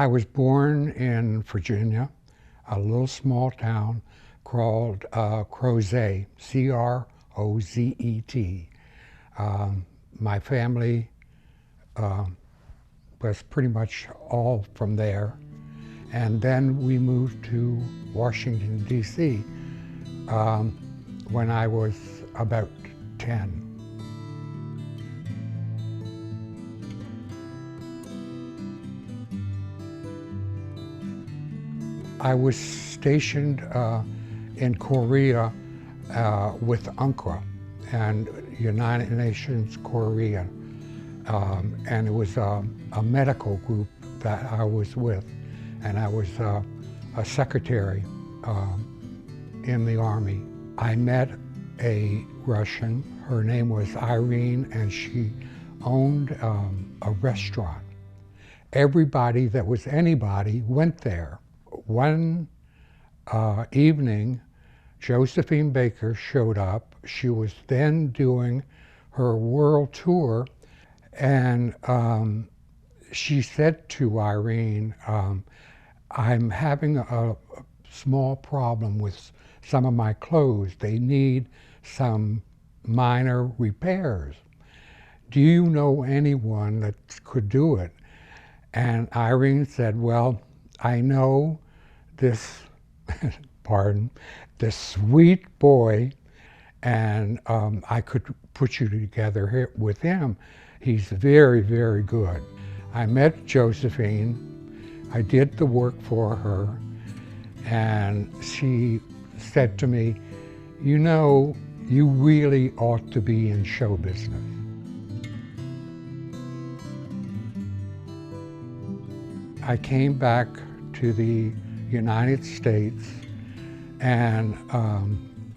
I was born in Virginia, a little small town called Crozet, C-R-O-Z-E-T. My family was pretty much all from there. And then we moved to Washington, D.C. When I was about 10. I was stationed in Korea with UNCRA and United Nations Korea. And it was a medical group that I was with. And I was a secretary in the Army. I met a Russian. Her name was Irene, and she owned a restaurant. Everybody that was anybody went there. One evening, Josephine Baker showed up. She was then doing her world tour, and she said to Irene, I'm having a small problem with some of my clothes. They need some minor repairs. Do you know anyone that could do it? And Irene said, well, I know this, pardon, this sweet boy, and I could put you together here with him. He's very, very good. I met Josephine. I did the work for her, and she said to me, you know, you really ought to be in show business. I came back to the United States and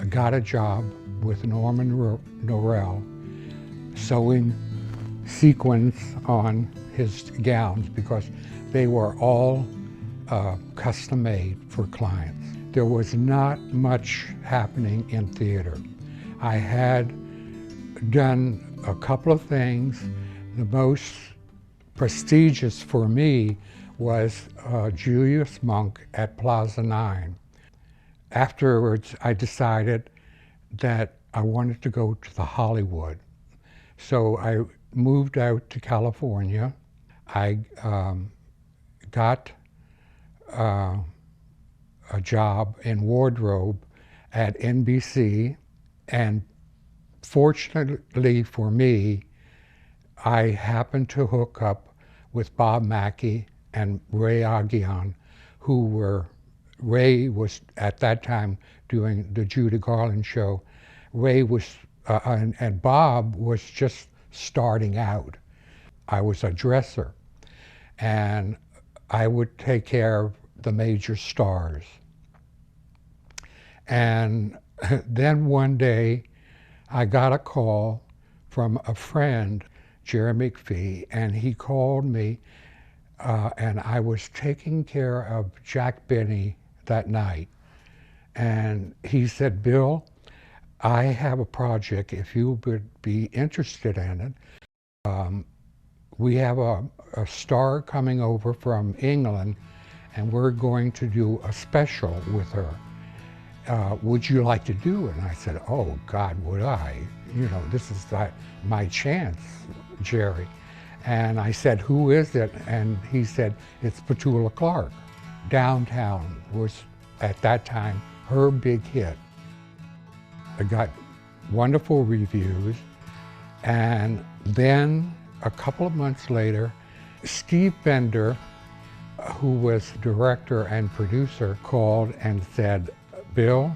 got a job with Norman Norell sewing sequins on his gowns because they were all custom made for clients. There was not much happening in theater. I had done a couple of things. The most prestigious for me was Julius Monk at Plaza 9. Afterwards, I decided that I wanted to go to the Hollywood. So I moved out to California. I got a job in wardrobe at NBC, and fortunately for me, I happened to hook up with Bob Mackie and Ray Aguian, Ray was at that time doing the Judy Garland show. Ray was, and Bob was just starting out. I was a dresser, and I would take care of the major stars. And then one day, I got a call from a friend, Jerry McPhee, and he called me, and I was taking care of Jack Benny that night. And he said, Bill, I have a project, if you would be interested in it. We have a star coming over from England, and we're going to do a special with her. Would you like to do it? And I said, oh God, would I? You know, this is my chance, Jerry. And I said, who is it? And he said, it's Petula Clark. Downtown was, at that time, her big hit. I got wonderful reviews. And then a couple of months later, Steve Bender, who was director and producer, called and said, Bill,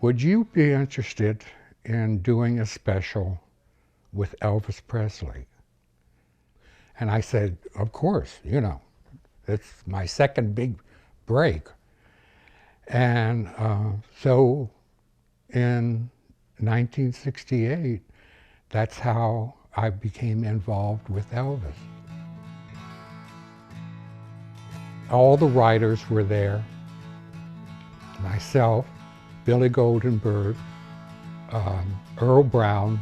would you be interested in doing a special with Elvis Presley? And I said, of course, you know, it's my second big break. And so in 1968, that's how I became involved with Elvis. All the writers were there. Myself, Billy Goldenberg, Earl Brown,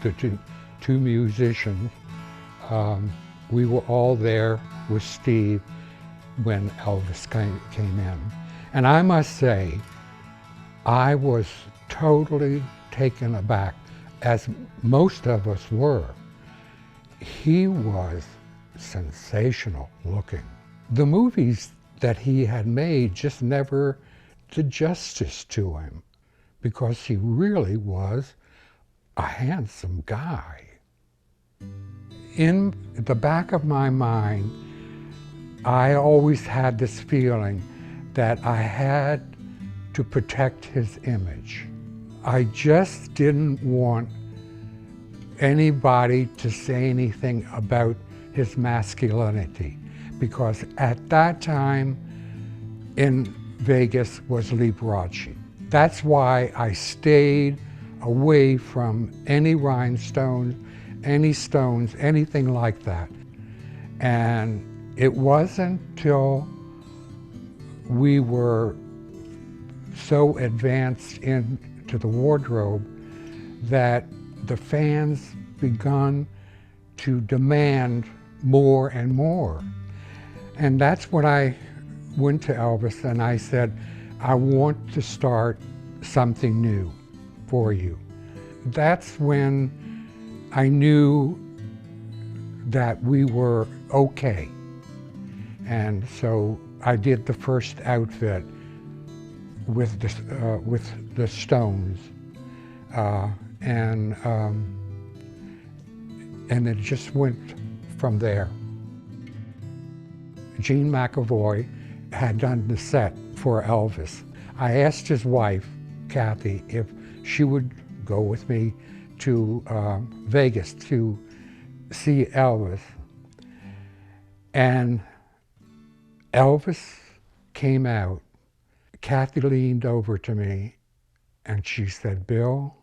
the two musicians. We were all there with Steve when Elvis came in. And I must say, I was totally taken aback, as most of us were. He was sensational looking. The movies that he had made just never did justice to him, because he really was a handsome guy. In the back of my mind, I always had this feeling that I had to protect his image. I just didn't want anybody to say anything about his masculinity, because at that time in Vegas was Liberace. That's why I stayed away from any rhinestones, any stones, anything like that. And it wasn't until we were so advanced into the wardrobe that the fans begun to demand more and more. And that's when I went to Elvis and I said, I want to start something new for you. That's when I knew that we were okay. And so I did the first outfit with the Stones, and it just went from there. Gene McAvoy had done the set for Elvis. I asked his wife, Kathy, if she would go with me to Vegas to see Elvis. And Elvis came out. Kathy leaned over to me and she said, Bill,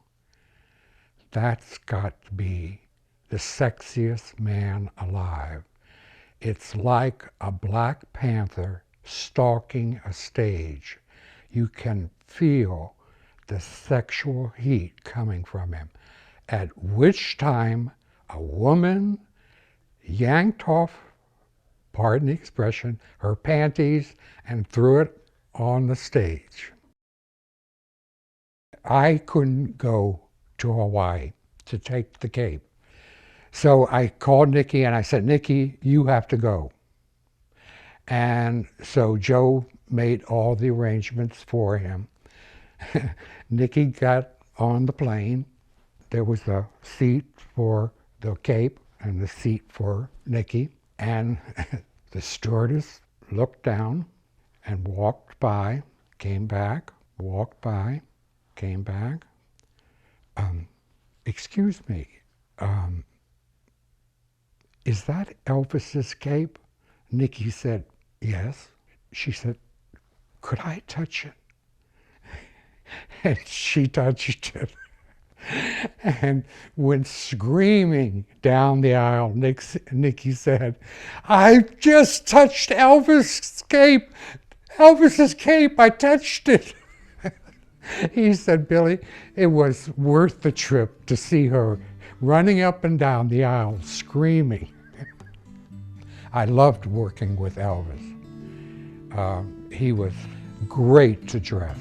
that's got to be the sexiest man alive. It's like a Black Panther stalking a stage. You can feel the sexual heat coming from him. At which time a woman yanked off, pardon the expression, her panties and threw it on the stage. I couldn't go to Hawaii to take the Cape. So I called Nikki and I said, Nikki, you have to go. And so Joe made all the arrangements for him. Nikki got on the plane. There was a seat for the Cape and the seat for Nikki. And the stewardess looked down and walked by, came back, walked by, came back. Excuse me, is that Elvis's cape? Nikki said, yes. She said, could I touch it? And she touched it and went screaming down the aisle. Nikki said, I just touched Elvis's cape. Elvis's cape, I touched it. He said, Billy, it was worth the trip to see her running up and down the aisle screaming. I loved working with Elvis. He was great to dress.